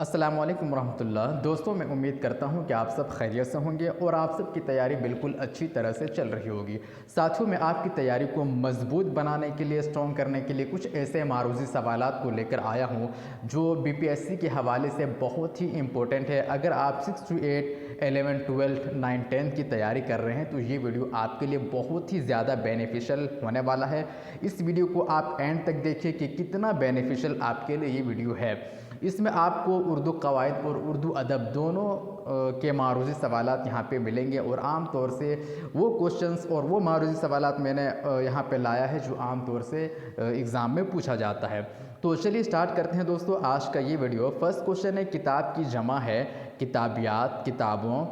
السلام علیکم ورحمۃ اللہ دوستوں، میں امید کرتا ہوں کہ آپ سب خیریت سے ہوں گے اور آپ سب کی تیاری بالکل اچھی طرح سے چل رہی ہوگی۔ ساتھیوں، میں آپ کی تیاری کو مضبوط بنانے کے لیے، اسٹرانگ کرنے کے لیے کچھ ایسے معروضی سوالات کو لے کر آیا ہوں جو بی پی ایس سی کے حوالے سے بہت ہی امپورٹنٹ ہے۔ اگر آپ 6 to 8 11 12 9 10 کی تیاری کر رہے ہیں تو یہ ویڈیو آپ کے لیے بہت ہی زیادہ بینیفیشل ہونے والا ہے۔ اس ویڈیو کو آپ اینڈ تک دیکھیں کہ کتنا بینیفیشل آپ کے لیے یہ ویڈیو ہے۔ اس میں آپ کو اردو قواعد اور اردو ادب دونوں کے معروضی سوالات یہاں پہ ملیں گے، اور عام طور سے وہ کوشچنز اور وہ معروضی سوالات میں نے یہاں پہ لایا ہے جو عام طور سے ایگزام میں پوچھا جاتا ہے۔ تو چلیے سٹارٹ کرتے ہیں دوستو آج کا یہ ویڈیو۔ فرسٹ کوشچن ہے، کتاب کی جمع ہے کتابیات، کتابوں،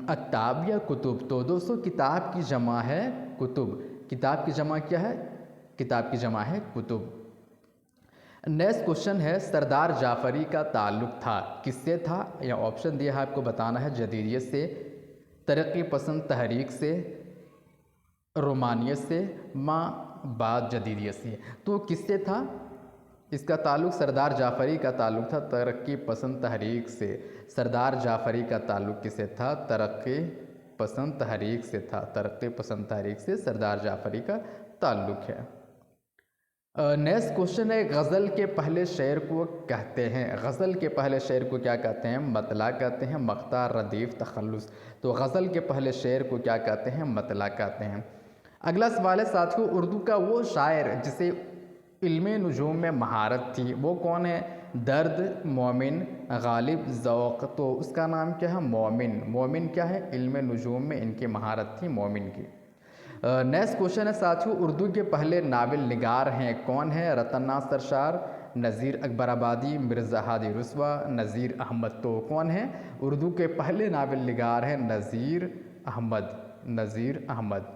اکتاب یا کتب؟ تو دوستو کتاب کی جمع ہے کتب۔ کتاب کی جمع کیا ہے؟ کتاب کی جمع ہے کتب۔ نیکسٹ کوشچن ہے، سردار جعفری کا تعلق تھا کس سے تھا؟ یا آپشن دیا ہے آپ کو بتانا ہے، جدیدیت سے، ترقی پسند تحریک سے، رومانیت سے، ما بعد جدیدیت سے۔ تو کس سے تھا اس کا تعلق؟ سردار جعفری کا تعلق تھا ترقی پسند تحریک سے۔ سردار جعفری کا تعلق کس سے تھا؟ ترقی پسند تحریک سے تھا۔ ترقی پسند تحریک سے سردار جعفری کا تعلق ہے۔ نیکسٹ کوشچن ہے، غزل کے پہلے شعر کو کہتے ہیں؟ غزل کے پہلے شعر کو کیا کہتے ہیں؟ مطلع کہتے ہیں، مقطع، ردیف، تخلص۔ تو غزل کے پہلے شعر کو کیا کہتے ہیں؟ مطلع کہتے ہیں۔ اگلا سوال ہے ساتھیو، اردو کا وہ شاعر جسے علم نجوم میں مہارت تھی وہ کون ہے؟ درد، مومن، غالب، ذوق۔ تو اس کا نام کیا ہے؟ مومن۔ مومن کیا ہے؟ علم نجوم میں ان کی مہارت تھی مومن کی۔ نیکسٹ کوشچن ہے ساتھیو، اردو کے پہلے ناول نگار ہیں کون ہیں؟ رتن ناز سرشار، نذیر اکبر آبادی، مرزا ہادی رسوا، نذیر احمد۔ تو کون ہیں اردو کے پہلے ناول نگار؟ ہیں نذیر احمد۔ نذیر احمد۔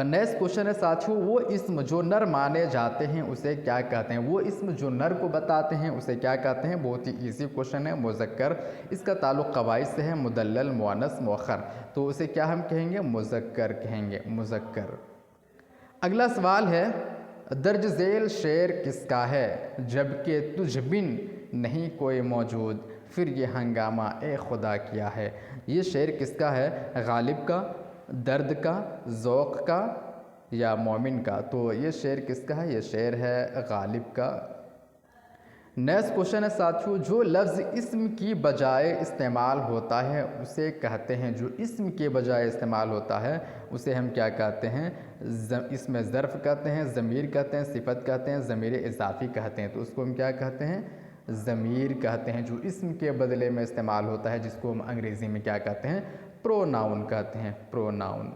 نیکسٹ کوشچن ہے ساتھیو، وہ اسم جو نر مانے جاتے ہیں اسے کیا کہتے ہیں؟ وہ اسم جو نر کو بتاتے ہیں اسے کیا کہتے ہیں؟ بہت ہی ایزی کوشچن ہے، مذکر۔ اس کا تعلق قواعد سے ہے، مدلل، مؤنث، مؤخر۔ تو اسے کیا ہم کہیں گے؟ مذکر کہیں گے، مذکر۔ اگلا سوال ہے، درج ذیل شعر کس کا ہے؟ جبکہ تجھ بن نہیں کوئی موجود، پھر یہ ہنگامہ اے خدا کیا ہے؟ یہ شعر کس کا ہے؟ غالب کا، درد کا، ذوق کا یا مومن کا؟ تو یہ شعر کس کا ہے؟ یہ شعر ہے غالب کا۔ نیکسٹ کوشچن ہے ساتھیو، جو لفظ اسم کی بجائے استعمال ہوتا ہے اسے کہتے ہیں؟ جو اسم کے بجائے استعمال ہوتا ہے اسے ہم کیا کہتے ہیں؟ اسم ظرف کہتے ہیں، ضمیر کہتے ہیں، صفت کہتے ہیں، ضمیر اضافی کہتے ہیں۔ تو اس کو ہم کیا کہتے ہیں؟ ضمیر کہتے ہیں، جو اسم کے بدلے میں استعمال ہوتا ہے، جس کو ہم انگریزی میں کیا کہتے ہیں؟ پروناؤن کہتے ہیں، پروناؤن۔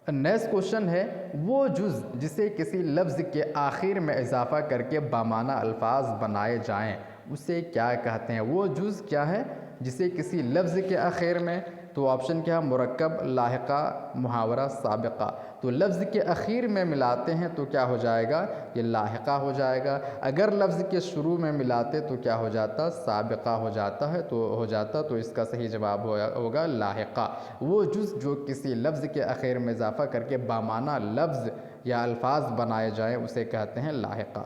نیکسٹ کوشچن ہے، وہ جز جسے کسی لفظ کے آخر میں اضافہ کر کے بامعنی الفاظ بنائے جائیں اسے کیا کہتے ہیں؟ وہ جز کیا ہے جسے کسی لفظ کے آخر میں؟ تو آپشن کیا ہے؟ مرکب، لاحقہ، محاورہ، سابقہ۔ تو لفظ کے اخیر میں ملاتے ہیں تو کیا ہو جائے گا؟ یہ لاحقہ ہو جائے گا۔ اگر لفظ کے شروع میں ملاتے تو کیا ہو جاتا؟ سابقہ ہو جاتا ہے، تو اس کا صحیح جواب ہوگا لاحقہ۔ وہ جز جو کسی لفظ کے اخیر میں اضافہ کر کے بامعنی لفظ یا الفاظ بنائے جائیں اسے کہتے ہیں لاحقہ۔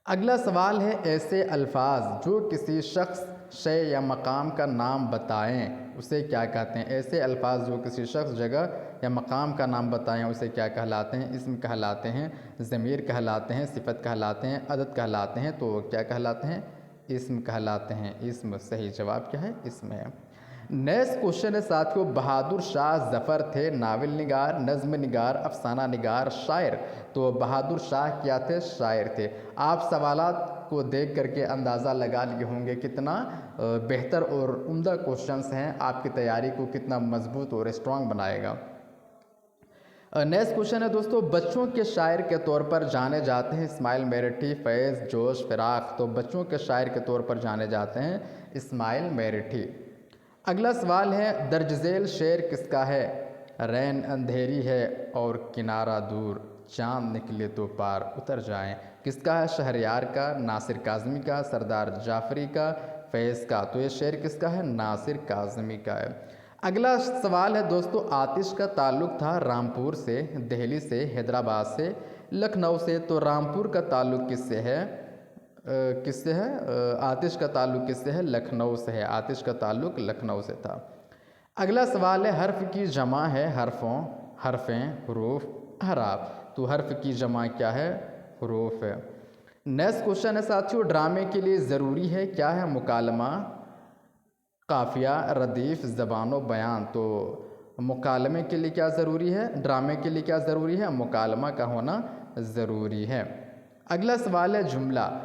اگلا سوال ہے، ایسے الفاظ جو کسی شخص، شے یا مقام کا نام بتائیں اسے کیا کہتے ہیں؟ ایسے الفاظ جو کسی شخص، جگہ یا مقام کا نام بتائیں اسے کیا کہلاتے ہیں؟ اسم کہلاتے ہیں، ضمیر کہلاتے ہیں، صفت کہلاتے ہیں، عدد کہلاتے ہیں۔ تو کیا کہلاتے ہیں؟ اسم کہلاتے ہیں، اسم۔ صحیح جواب کیا ہے؟ اسم ہے۔ نیکسٹ کوشچن ہے ساتھیو، بہادر شاہ ظفر تھے ناول نگار، نظم نگار، افسانہ نگار، شاعر؟ تو بہادر شاہ کیا تھے؟ شاعر تھے۔ آپ سوالات کو دیکھ کر کے اندازہ لگا لیے ہوں گے کتنا بہتر اور عمدہ کوشچنس ہیں، آپ کی تیاری کو کتنا مضبوط اور اسٹرانگ بنائے گا۔ نیکسٹ کوشچن ہے دوستو، بچوں کے شاعر کے طور پر جانے جاتے ہیں اسماعیل میرٹھی، فیض، جوش، فراق؟ تو بچوں کے شاعر کے طور پر جانے جاتے ہیں اسماعیل میرٹھی۔ اگلا سوال ہے، درج ذیل شعر کس کا ہے؟ رین اندھیری ہے اور کنارہ دور، چاند نکلے تو پار اتر جائیں۔ کس کا ہے؟ شہریار کا، ناصر کاظمی کا، سردار جعفری کا، فیض کا؟ تو یہ شعر کس کا ہے؟ ناصر کاظمی کا ہے۔ اگلا سوال ہے دوستو، آتش کا تعلق تھا رامپور سے، دہلی سے، حیدرآباد سے، لکھنؤ سے؟ تو رامپور کا تعلق کس سے ہے؟ کس سے ہے؟ آتش کا تعلق کس سے ہے؟ لکھنؤ سے ہے، آتش کا تعلق لکھنؤ سے تھا۔ اگلا سوال ہے حرف کی جمع ہے حرفیں، حروف، اعراب، تو حرف کی جمع کیا ہے؟ حروف ہے۔ نیکسٹ کوشچن ہے ساتھیو، ڈرامے کے لیے ضروری ہے کیا ہے؟ مکالمہ، قافیہ، ردیف، زبان و بیان۔ تو مکالمے کے لیے کیا ضروری ہے؟ ڈرامے کے لیے کیا ضروری ہے؟ مکالمہ کا ہونا ضروری ہے۔ اگلا سوال ہے جملہ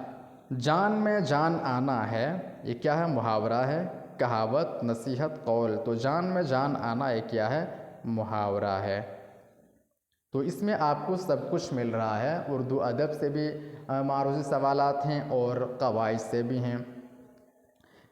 جان میں جان آنا ہے، یہ کیا ہے؟ محاورہ ہے، کہاوت، نصیحت، قول۔ تو جان میں جان آنا یہ کیا ہے؟ محاورہ ہے۔ تو اس میں آپ کو سب کچھ مل رہا ہے، اردو ادب سے بھی معروضی سوالات ہیں اور قواعد سے بھی ہیں۔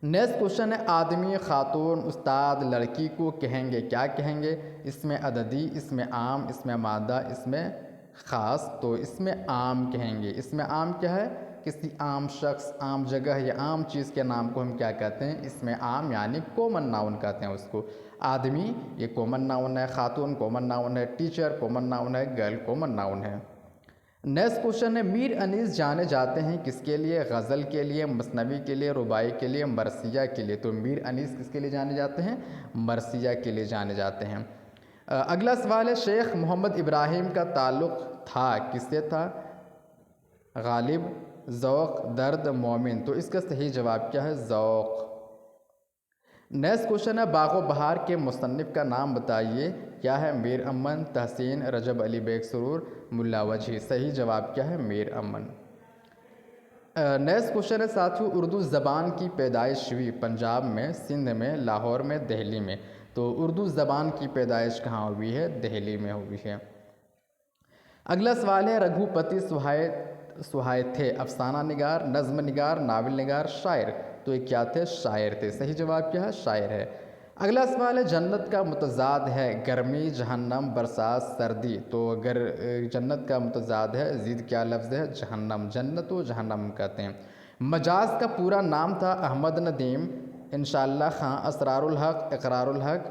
نیکسٹ کوشچن ہے آدمی، خاتون، استاد، لڑکی کو کہیں گے کیا کہیں گے؟ اس میں عددی، اس میں عام، اس میں مادہ، اس میں خاص۔ تو اس میں عام کہیں گے۔ اس میں عام کیا ہے؟ کسی عام شخص، عام جگہ یا عام چیز کے نام کو ہم کیا کہتے ہیں؟ اس میں عام یعنی کامن ناؤن کہتے ہیں اس کو۔ آدمی یہ کامن ناؤن ہے، خاتون کامن ناؤن ہے، ٹیچر کامن ناؤن ہے، گرل کامن ناؤن ہے۔ نیکسٹ کوشچن ہے میر انیس جانے جاتے ہیں کس کے لیے؟ غزل کے لیے، مثنوی کے لیے، رباعی کے لیے، مرثیہ کے لیے۔ تو میر انیس کس کے لیے جانے جاتے ہیں؟ مرثیہ کے لیے جانے جاتے ہیں۔ اگلا سوال ہے شیخ محمد ابراہیم کا تعلق تھا کس سے تھا؟ غالب، ذوق، درد، مومن۔ تو اس کا صحیح جواب کیا ہے؟ ذوق۔ نیکسٹ کوشچن ہے باغ و بہار کے مصنف کا نام بتائیے، کیا ہے؟ میر امن، تحسین، رجب علی بیگ سرور، ملا وجہی۔ صحیح جواب کیا ہے؟ میر امن۔ نیکسٹ کوشچن ہے ساتھیو اردو زبان کی پیدائش ہوئی پنجاب میں، سندھ میں، لاہور میں، دہلی میں۔ تو اردو زبان کی پیدائش کہاں ہوئی ہے؟ دہلی میں ہوئی ہے۔ اگلا سوال ہے رگھوپتی سہایت تھے افسانہ نگار، نظم نگار، ناول نگار، شاعر۔ تو یہ کیا تھے؟ شاعر تھے۔ صحیح جواب کیا ہے؟ شاعر ہے۔ اگلا سوال ہے جنت کا متضاد ہے گرمی، جہنم، برسات، سردی۔ تو اگر جنت کا متضاد ہے، ضد کیا لفظ ہے؟ جہنم۔ جنت و جہنم کہتے ہیں۔ مجاز کا پورا نام تھا احمد ندیم، انشاءاللہ خان، اسرار الحق، اقرار الحق۔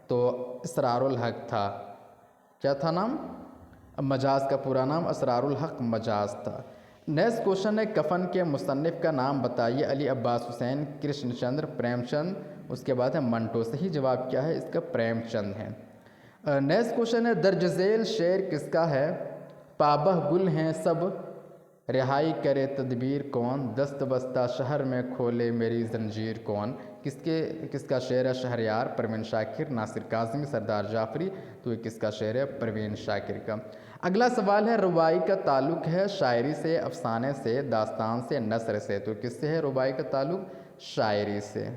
تو اسرار الحق تھا۔ کیا تھا نام؟ مجاز کا پورا نام اسرار الحق مجاز تھا۔ نیکسٹ کوشچن ہے کفن کے مصنف کا نام بتائیے، علی عباس حسین، کرشن چندر، پریم چند، اس کے بعد ہے منٹو۔ صحیح جواب کیا ہے؟ اس کا پریم چند ہے۔ نیکسٹ کوشچن ہے درج ذیل شعر کس کا ہے؟ پابہ گل ہیں سب، رہائی کرے تدبیر کون، دست بستہ شہر میں کھولے میری زنجیر کون۔ کس کا شعر ہے؟ شہریار، پروین شاکر، ناصر کاظمی، سردار جعفری۔ تو یہ کس کا شعر ہے؟ پروین شاکر کا۔ اگلا سوال ہے رباعی کا تعلق ہے شاعری سے، افسانے سے، داستان سے، نثر سے۔ تو کس سے ہے رباعی کا تعلق؟ شاعری سے۔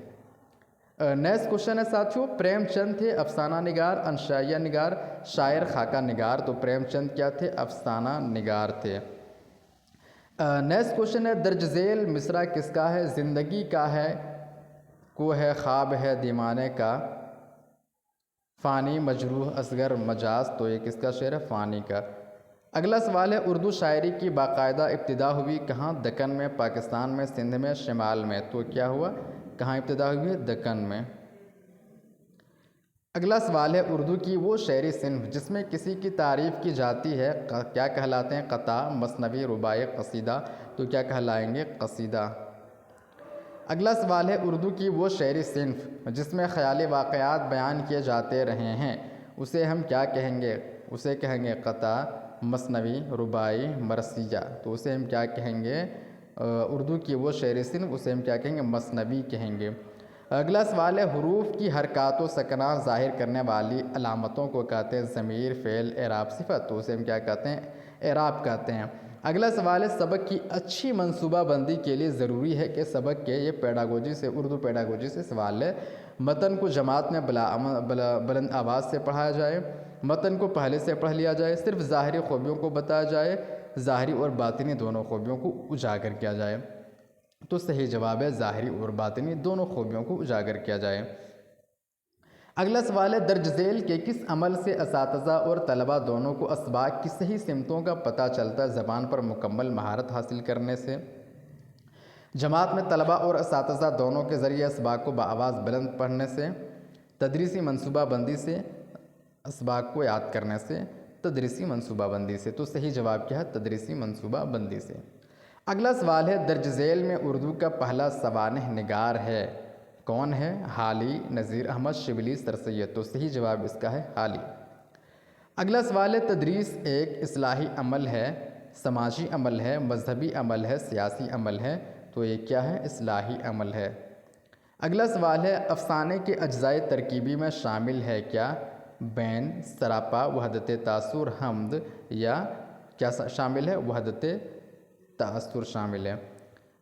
نیکسٹ کوشچن ہے ساتھیو پریم چند تھے افسانہ نگار، انشائیہ نگار، شاعر، خاکہ نگار۔ تو پریم چند کیا تھے؟ افسانہ نگار تھے۔ نیکسٹ کوشچن ہے درج ذیل مصرع کس کا ہے؟ زندگی کا ہے، کو ہے، خواب ہے دیوانے کا، فانی، مجروح، اصغر، مجاز۔ تو یہ کس کا شعر ہے؟ فانی کا۔ اگلا سوال ہے اردو شاعری کی باقاعدہ ابتدا ہوئی کہاں؟ دکن میں، پاکستان میں، سندھ میں، شمال میں۔ تو کیا ہوا؟ کہاں ابتدا ہوئی ہے؟ دکن میں۔ اگلا سوال ہے اردو کی وہ شعری صنف جس میں کسی کی تعریف کی جاتی ہے کیا کہلاتے ہیں؟ قطع، مثنوی، رباعی، قصیدہ۔ تو کیا کہلائیں گے؟ قصیدہ۔ اگلا سوال ہے اردو کی وہ شعری صنف جس میں خیالی واقعات بیان کیے جاتے رہے ہیں، اسے ہم کیا کہیں گے؟ اسے کہیں گے قطع، مثنوی، رباعی، مرثیہ۔ تو اسے ہم کیا کہیں گے؟ اردو کی وہ شعری صنف اسے ہم کیا کہیں گے؟ مثنوی کہیں گے۔ اگلا سوال ہے حروف کی حرکات و سکنات ظاہر کرنے والی علامتوں کو کہتے ہیں ضمیر، فعل، اعراب، صفت۔ تو اسے ہم کیا کہتے ہیں؟ اعراب کہتے ہیں۔ اگلا سوال ہے سبق کی اچھی منصوبہ بندی کے لیے ضروری ہے کہ سبق کے یہ پیڈاگوجی سے اردو پیڈاگوجی سے سوال ہے متن کو جماعت میں بلند آواز سے پڑھایا جائے، متن کو پہلے سے پڑھ لیا جائے، صرف ظاہری خوبیوں کو بتایا جائے، ظاہری اور باطنی دونوں خوبیوں کو اجاگر کیا جائے۔ تو صحیح جواب ہے ظاہری اور باطنی دونوں خوبیوں کو اجاگر کیا جائے۔ اگلا سوال ہے درج ذیل کے کس عمل سے اساتذہ اور طلبہ دونوں کو اسباق کی صحیح سمتوں کا پتہ چلتا ہے؟ زبان پر مکمل مہارت حاصل کرنے سے، جماعت میں طلبہ اور اساتذہ دونوں کے ذریعے اسباق کو بآواز بلند پڑھنے سے، تدریسی منصوبہ بندی سے، اسباق کو یاد کرنے سے، تدریسی منصوبہ بندی سے۔ تو صحیح جواب کیا ہے؟ تدریسی منصوبہ بندی سے۔ اگلا سوال ہے درج ذیل میں اردو کا پہلا سوانح نگار ہے کون ہے؟ حالی، نذیر احمد شبلی، سر سید۔ تو صحیح جواب اس کا ہے حالی۔ اگلا سوال ہے تدریس ایک اصلاحی عمل ہے، سماجی عمل ہے، مذہبی عمل ہے، سیاسی عمل ہے؟ تو یہ کیا ہے؟ اصلاحی عمل ہے۔ اگلا سوال ہے افسانے کے اجزائے ترکیبی میں شامل ہے کیا؟ بین، سراپا، وحدت تاثر، حمد، یا کیا شامل ہے؟ وحدت تاثر شامل ہے۔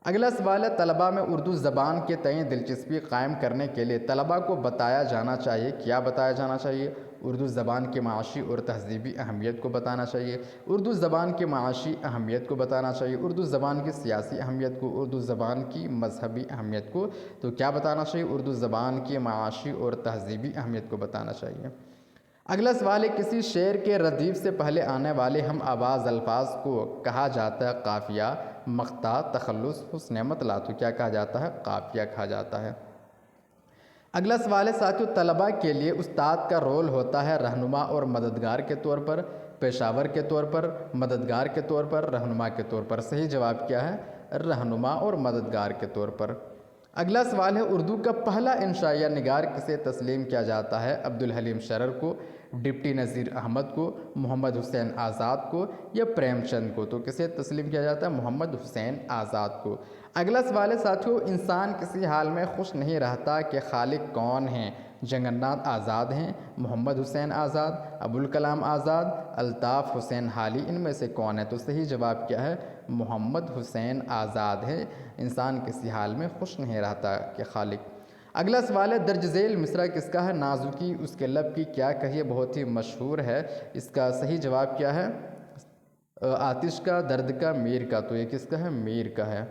اگلا سوال ہے طلباء میں اردو زبان کے تئیں دلچسپی قائم کرنے کے لیے طلباء کو بتایا جانا چاہیے، کیا بتایا جانا چاہیے؟ اردو زبان کی معاشی اور تہذیبی اہمیت کو بتانا چاہیے، اردو زبان کی معاشی اہمیت کو بتانا چاہیے، اردو زبان کی سیاسی اہمیت کو، اردو زبان کی مذہبی اہمیت کو۔ تو کیا بتانا چاہیے؟ اردو زبان کی معاشی اور تہذیبی اہمیت کو بتانا چاہیے۔ اگلا سوال ہے کسی شعر کے ردیف سے پہلے آنے والے ہم آواز الفاظ کو کہا جاتا ہے قافیہ، مقطع، تخلص، حسن مطلع؟ تو کیا کہا جاتا ہے؟ قافیہ کہا جاتا ہے۔ اگلا سوال ہے ساتھیو طلباء کے لیے استاد کا رول ہوتا ہے رہنما اور مددگار کے طور پر، پیشاور کے طور پر، مددگار کے طور پر، رہنما کے طور پر؟ صحیح جواب کیا ہے؟ رہنما اور مددگار کے طور پر۔ اگلا سوال ہے اردو کا پہلا انشائیہ نگار کسے تسلیم کیا جاتا ہے؟ عبدالحلیم شرر کو، ڈپٹی نذیر احمد کو، محمد حسین آزاد کو، یا پریم چند کو؟ تو کسے تسلیم کیا جاتا ہے؟ محمد حسین آزاد کو۔ اگلا سوال ہے ساتھیو انسان کسی حال میں خوش نہیں رہتا کہ خالق کون ہیں؟ جگن ناتھ آزاد ہیں، محمد حسین آزاد، ابوالکلام آزاد، الطاف حسین حالی؟ ان میں سے کون ہے؟ تو صحیح جواب کیا ہے؟ محمد حسین آزاد ہے۔ انسان کسی حال میں خوش نہیں رہتا کہ خالق۔ اگلا سوال ہے درج ذیل مصرع کس کا ہے؟ نازکی اس کے لب کی کیا کہیے بہت ہی مشہور ہے، اس کا صحیح جواب کیا ہے؟ آتش کا، درد کا، میر کا؟ تو یہ کس کا ہے؟ میر کا ہے۔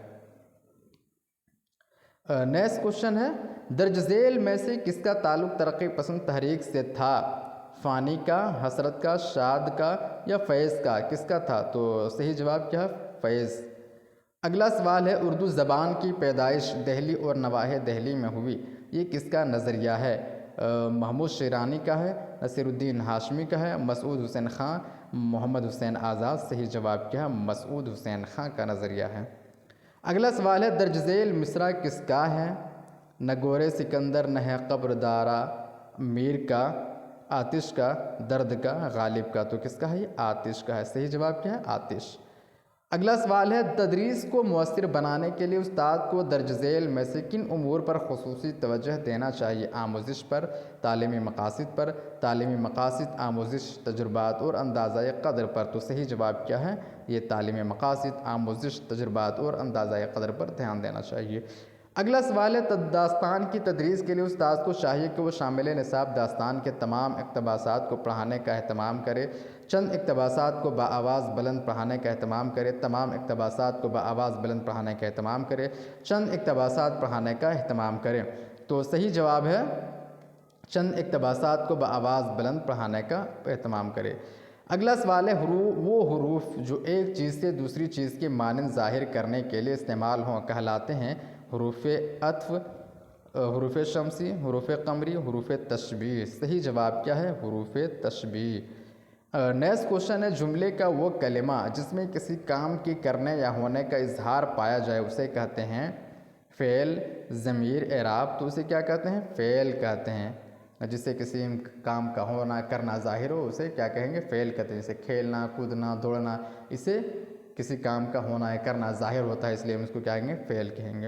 نیکسٹ کوشچن ہے درج ذیل میں سے کس کا تعلق ترقی پسند تحریک سے تھا؟ فانی کا، حسرت کا، شاد کا، یا فیض کا؟ کس کا تھا؟ تو صحیح جواب کیا ہے؟ فیض۔ اگلا سوال ہے اردو زبان کی پیدائش دہلی اور نواحِ دہلی میں ہوئی، یہ کس کا نظریہ ہے؟ محمود شیرانی کا ہے، نصیر الدین ہاشمی کا ہے، مسعود حسین خان، محمد حسین آزاد؟ صحیح جواب کیا ہے؟ مسعود حسین خان کا نظریہ ہے۔ اگلا سوال ہے درج ذیل مصرع کس کا ہے؟ نہ گورے سکندر نہ ہے قبر دارا، میر کا، آتش کا، درد کا، غالب کا؟ تو کس کا ہے؟ یہ آتش کا ہے۔ صحیح جواب کیا ہے؟ آتش۔ اگلا سوال ہے تدریس کو مؤثر بنانے کے لیے استاد کو درج ذیل میں سے کن امور پر خصوصی توجہ دینا چاہیے؟ آموزش پر، تعلیمی مقاصد پر، تعلیمی مقاصد، آموزش، تجربات اور اندازہ قدر پر؟ تو صحیح جواب کیا ہے؟ یہ تعلیمی مقاصد، آموزش، تجربات اور اندازہ قدر پر دھیان دینا چاہیے۔ اگلا سوال ہے داستان کی تدریس کے لیے استاد کو چاہیے کہ وہ شامل نصاب داستان کے تمام اقتباسات کو پڑھانے کا اہتمام کرے، چند اقتباسات کو بآواز بلند پڑھانے کا اہتمام کرے، تمام اقتباسات کو بآواز بلند پڑھانے کا اہتمام کرے، چند اقتباسات پڑھانے کا اہتمام کرے؟ تو صحیح جواب ہے چند اقتباسات کو بآواز بلند پڑھانے کا اہتمام کرے۔ اگلا سوال ہے وہ حروف جو ایک چیز سے دوسری چیز کے مانند ظاہر کرنے کے لیے استعمال ہوں کہلاتے ہیں؟ حروف عطف، حروف شمسی، حروف قمری، حروف تشبیہ؟ صحیح جواب کیا ہے؟ حروف تشبیہ۔ نیکسٹ کوشچن ہے جملے کا وہ کلمہ جس میں کسی کام کی کرنے یا ہونے کا اظہار پایا جائے اسے کہتے ہیں فعل، ضمیر، اعراب؟ تو اسے کیا کہتے ہیں؟ فعل کہتے ہیں۔ جس سے کسی کام کا ہونا کرنا ظاہر ہو اسے کیا کہیں گے؟ فعل کہتے ہیں۔ جیسے کھیلنا، کودنا، دوڑنا، اسے کسی کام کا ہونا ہے کرنا ظاہر ہوتا ہے، اس لیے ہم اس کو کیا کہیں گے؟ فعل کہیں گے۔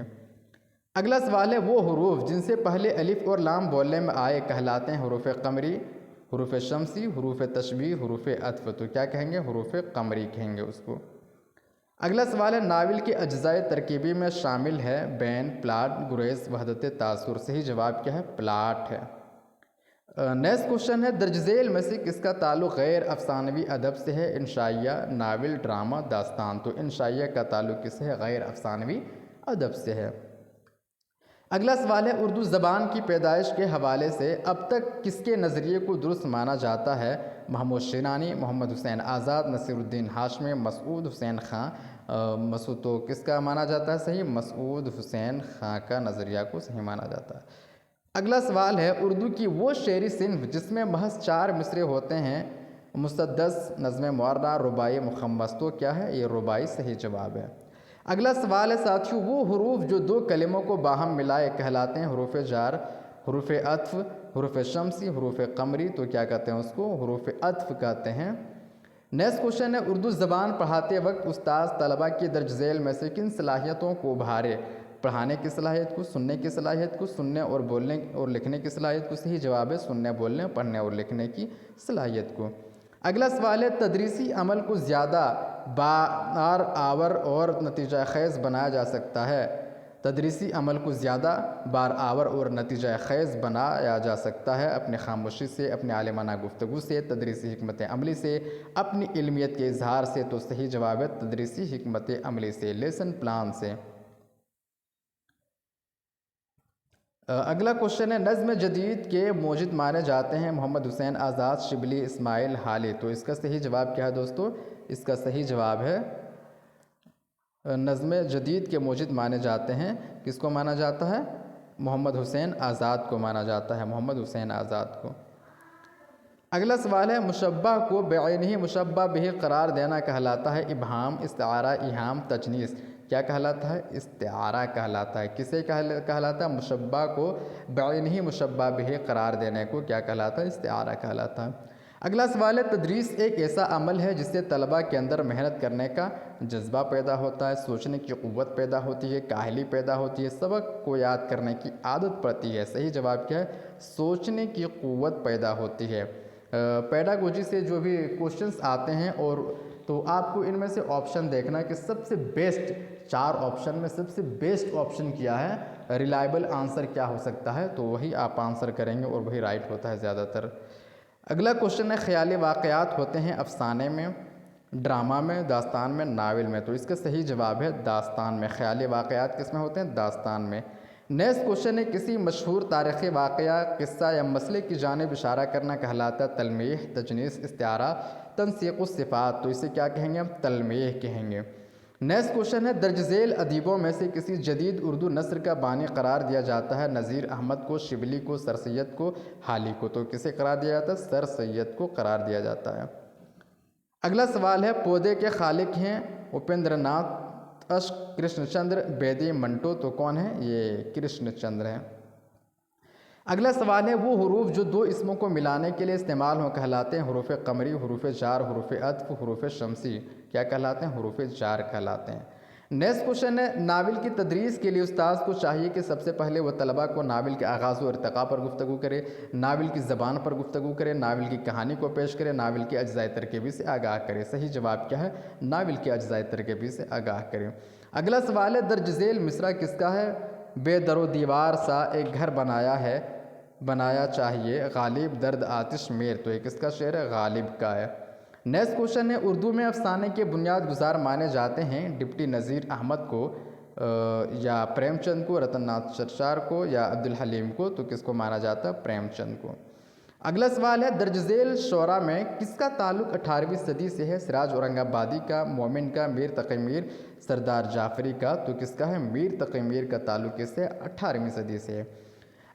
اگلا سوال ہے وہ حروف جن سے پہلے الف اور لام بولنے میں آئے کہلاتے ہیں حروف قمری، حروف شمسی، حروف تشبیہ، حروف عطف؟ تو کیا کہیں گے؟ حروف قمری کہیں گے اس کو۔ اگلا سوال ہے ناول کے اجزائے ترکیبی میں شامل ہے بین، پلاٹ، گریز، وحدت تاثر؟ صحیح جواب کیا ہے؟ پلاٹ ہے۔ نیکسٹ کوشچن ہے درج ذیل میں سے کس کا تعلق غیر افسانوی ادب سے ہے؟ انشائیہ، ناول، ڈرامہ، داستان؟ تو انشائیہ کا تعلق کس سے ہے؟ غیر افسانوی ادب سے ہے۔ اگلا سوال ہے اردو زبان کی پیدائش کے حوالے سے اب تک کس کے نظریے کو درست مانا جاتا ہے؟ محمود شیرانی، محمد حسین آزاد، نصیر الدین ہاشمی، مسعود حسین خان؟ مسعود تو کس کا مانا جاتا ہے صحیح؟ مسعود حسین خان کا نظریہ کو صحیح مانا جاتا ہے۔ اگلا سوال ہے اردو کی وہ شعری صنف جس میں محض 4 مصرعے ہوتے ہیں؟ مسدس، نظم معرہ، رباعی، مخمس؟ تو کیا ہے؟ یہ رباعی صحیح جواب ہے۔ اگلا سوال ہے ساتھیوں، وہ حروف جو دو کلموں کو باہم ملائے کہلاتے ہیں حروف جار، حروف عطف، حروف شمسی، حروف قمری، تو کیا کہتے ہیں اس کو؟ حروف عطف کہتے ہیں۔ نیکسٹ کوشچن ہے، اردو زبان پڑھاتے وقت استاذ طلبہ کی درج ذیل میں سے کن صلاحیتوں کو ابھارے؟ پڑھانے کی صلاحیت کو، سننے کی صلاحیت کو، سننے اور بولنے اور لکھنے کی صلاحیت کو؟ صحیح جواب ہے سننے، بولنے، پڑھنے اور لکھنے کی صلاحیت کو۔ اگلا سوال ہے، تدریسی عمل کو زیادہ بار آور اور نتیجہ خیز بنایا جا سکتا ہے؟ تدریسی عمل کو زیادہ بار آور اور نتیجہ خیز بنایا جا سکتا ہے اپنی خاموشی سے، اپنے عالمانہ گفتگو سے، تدریسی حکمت عملی سے، اپنی علمیت کے اظہار سے، تو صحیح جواب ہے تدریسی حکمت عملی سے، لیسن پلان سے۔ اگلا کوشچن ہے، نظم جدید کے موجد مانے جاتے ہیں محمد حسین آزاد، شبلی، اسماعیل حالی، تو اس کا صحیح جواب کیا ہے دوستو؟ اس کا صحیح جواب ہے نظم جدید کے موجد مانے جاتے ہیں، کس کو مانا جاتا ہے؟ محمد حسین آزاد کو مانا جاتا ہے، محمد حسین آزاد کو۔ اگلا سوال ہے، مشبہ کو بعینہ مشبہ بہ قرار دینا کہلاتا ہے ابہام، استعارہ، ایہام، تجنیس؟ کیا کہلاتا ہے؟ استعارہ کہلاتا ہے۔ کسے کہلاتا ہے؟ مشبہ کو بعینہ مشبہ بہ قرار دینے کو کیا کہلاتا ہے؟ استعارہ کہلاتا ہے۔ اگلا سوال ہے، تدریس ایک ایسا عمل ہے جس سے طلبہ کے اندر محنت کرنے کا جذبہ پیدا ہوتا ہے، سوچنے کی قوت پیدا ہوتی ہے، کاہلی پیدا ہوتی ہے، سبق کو یاد کرنے کی عادت پڑتی ہے؟ صحیح جواب کیا ہے؟ سوچنے کی قوت پیدا ہوتی ہے۔ پیڈاگوجی سے جو بھی کوشچنس آتے ہیں اور تو آپ کو ان میں سے آپشن دیکھنا ہے کہ سب سے بیسٹ، 4 آپشن میں سب سے بیسٹ آپشن کیا ہے، ریلائبل آنسر کیا ہو سکتا ہے، تو وہی آپ آنسر کریں گے اور وہی رائٹ ہوتا ہے زیادہ تر۔ اگلا کوشچن ہے، خیالی واقعات ہوتے ہیں افسانے میں، ڈرامہ میں، داستان میں، ناول میں؟ تو اس کا صحیح جواب ہے داستان میں۔ خیالی واقعات کس میں ہوتے ہیں؟ داستان میں۔ نیکسٹ کوشچن ہے، کسی مشہور تاریخی واقعہ، قصہ یا مسئلے کی جانب اشارہ کرنا کہلاتا ہے تلمیح، تجنیس، استعارہ، تنسیق الصفات؟ تو اسے کیا کہیں گے ہم؟ تلمیح کہیں گے۔ نیکسٹ کوشچن ہے، درج ذیل ادیبوں میں سے کسی جدید اردو نثر کا بانی قرار دیا جاتا ہے نذیر احمد کو، شبلی کو، سر سید کو، حالی کو؟ تو کسے قرار دیا جاتا ہے؟ سر سید کو قرار دیا جاتا ہے۔ اگلا سوال ہے، پودے کے خالق ہیں اپیندر ناتھ اشک، کرشن چندر بیدی، منٹو؟ تو کون ہے؟ یہ کرشن چندر ہیں۔ اگلا سوال ہے، وہ حروف جو دو اسموں کو ملانے کے لیے استعمال ہوں کہلاتے ہیں حروف قمری، حروف جار، حروف عطف، حروف شمسی؟ کیا کہلاتے ہیں؟ حروف جار کہلاتے ہیں۔ نیکسٹ کوشچن ہے، ناول کی تدریس کے لیے استاذ کو چاہیے کہ سب سے پہلے وہ طلبہ کو ناول کے آغاز و ارتقاء پر گفتگو کرے، ناول کی زبان پر گفتگو کرے، ناول کی کہانی کو پیش کرے، ناول کے اجزائے ترکیبی سے آگاہ کرے؟ صحیح جواب کیا ہے؟ ناول کے اجزائے ترکیبی سے آگاہ کرے۔ اگلا سوال ہے، درج ذیل مصرع کس کا ہے؟ بے در و دیوار سا ایک گھر بنایا چاہیے، غالب درد آتش میر؟ تو یہ کس کا شعر ہے؟ غالب کا ہے۔ نیکسٹ کوشچن ہے، اردو میں افسانے کے بنیاد گزار مانے جاتے ہیں ڈپٹی نذیر احمد کو، یا پریم چند کو، رتن ناتھ چرچار کو، یا عبدالحلیم کو؟ تو کس کو مانا جاتا ہے؟ پریم چند کو۔ اگلا سوال ہے، درج ذیل شعراء میں کس کا تعلق 18ویں صدی سے ہے؟ سراج اورنگ آبادی کا، مومن کا، میر تقی میر، سردار جعفری کا؟ تو کس کا ہے؟ میر تقی میر کا تعلق اس سے 18ویں صدی سے ہے۔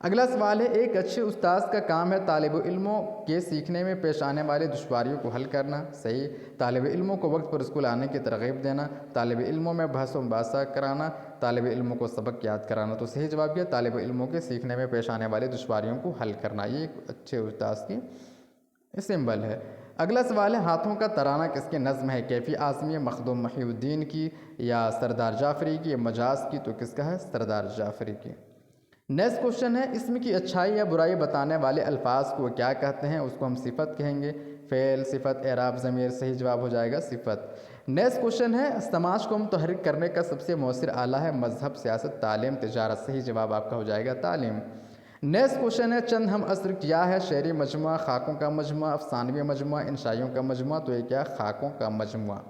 اگلا سوال ہے، ایک اچھے استاذ کا کام ہے طالب علموں کے سیکھنے میں پیش آنے والی دشواریوں کو حل کرنا؟ صحیح۔ طالب علموں کو وقت پر اسکول آنے کی ترغیب دینا، طالب علموں میں بحث و مباحثہ کرانا، طالب علموں کو سبق یاد کرانا؟ تو صحیح جواب کیا؟ طالب علموں کے سیکھنے میں پیش آنے والی دشواریوں کو حل کرنا، یہ ایک اچھے استاذ کی سمبل ہے۔ اگلا سوال ہے، ہاتھوں کا ترانہ کس کی نظم ہے؟ کیفی اعظمی، مخدوم محی الدین کی، یا سردار جعفری کی، یا مجاز کی؟ تو کس کا ہے؟ سردار جعفری کی۔ نیکسٹ کوشچن ہے، اسم کی اچھائی یا برائی بتانے والے الفاظ کو کیا کہتے ہیں؟ اس کو ہم صفت کہیں گے، فعل، صفت، اعراب، ضمیر؟ صحیح جواب ہو جائے گا صفت۔ نیکسٹ کوشچن ہے، سماج کو متحرک کرنے کا سب سے مؤثر آلہ ہے مذہب، سیاست، تعلیم، تجارت؟ صحیح جواب آپ کا ہو جائے گا تعلیم۔ نیکسٹ کوشچن ہے، چند ہم عصر کیا ہے؟ شعری مجموعہ، خاکوں کا مجموعہ، افسانوی مجموعہ، انشائیوں کا مجموعہ؟ تو یہ کیا؟ خاکوں کا مجموعہ۔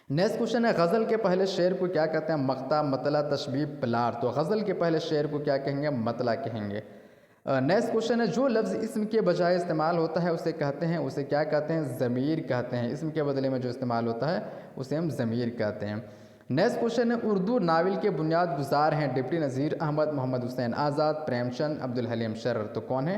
نیکسٹ کوشچن ہے، غزل کے پہلے شعر کو کیا کہتے ہیں؟ مقطع، مطلع، تشبیہ، پلار؟ تو غزل کے پہلے شعر کو کیا کہیں گے؟ مطلع کہیں گے۔ نیکسٹ کوشچن ہے، جو لفظ اسم کے بجائے استعمال ہوتا ہے اسے کیا کہتے ہیں؟ ضمیر کہتے ہیں۔ اسم کے بدلے میں جو استعمال ہوتا ہے اسے ہم ضمیر کہتے ہیں۔ نیکسٹ کوشچن ہے، اردو ناول کے بنیاد گزار ہیں ڈپٹی نذیر احمد، محمد حسین آزاد، پریم چند، عبدالحلیم شرر؟ تو کون ہے؟